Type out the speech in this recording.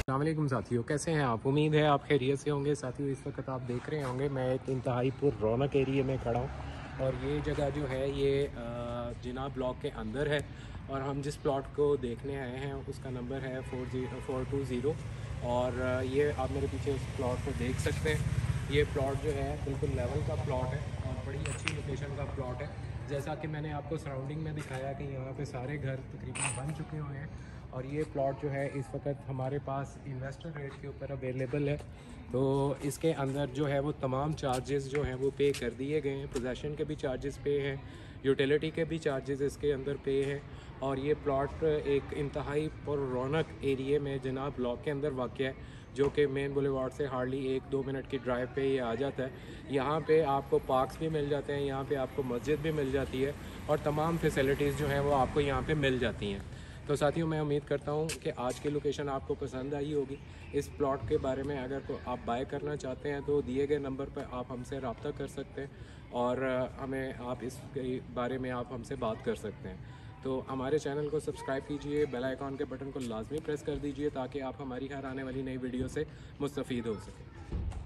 अस्सलाम वालेकुम साथियों, कैसे हैं आप? उम्मीद है आप खैरियत से होंगे। साथियों, इस वक्त आप देख रहे होंगे मैं एक इंतहाई पुर रौनक एरिए में खड़ा हूँ और ये जगह जो है ये जिना ब्लॉक के अंदर है और हम जिस प्लॉट को देखने आए हैं उसका नंबर है 420 और ये आप मेरे पीछे उस प्लॉट को देख सकते हैं। ये प्लॉट जो है बिल्कुल लेवल का प्लॉट है और बड़ी अच्छी लोकेशन का प्लॉट है। जैसा कि मैंने आपको सराउंडिंग में दिखाया कि यहाँ पे सारे घर तकरीबन बन चुके हुए हैं और ये प्लॉट जो है इस वक्त हमारे पास इन्वेस्टर रेट के ऊपर अवेलेबल है। तो इसके अंदर जो है वो तमाम चार्जेस जो हैं वो पे कर दिए गए हैं। पोजेसन के भी चार्जेस पे हैं, यूटिलिटी के भी चार्जेस इसके अंदर पे हैं और ये प्लॉट एक इंतहाई पर रौनक एरिए में जनाब ब्लॉक के अंदर वाक़ है, जो कि मेन बुलेवार्ड से हार्डली 1-2 मिनट की ड्राइव पे ये आ जाता है। यहाँ पे आपको पार्क्स भी मिल जाते हैं, यहाँ पे आपको मस्जिद भी मिल जाती है और तमाम फैसिलिटीज़ जो हैं वो आपको यहाँ पे मिल जाती हैं। तो साथियों, मैं उम्मीद करता हूँ कि आज की लोकेशन आपको पसंद आई होगी। इस प्लॉट के बारे में अगर तो आप बाय करना चाहते हैं तो दिए गए नंबर पर आप हमसे रब्ता कर सकते हैं और हमें आप इस बारे में आप हमसे बात कर सकते हैं। तो हमारे चैनल को सब्सक्राइब कीजिए, बेल आइकॉन के बटन को लाजमी प्रेस कर दीजिए ताकि आप हमारी हर आने वाली नई वीडियो से मुस्तफ़ीद हो सकें।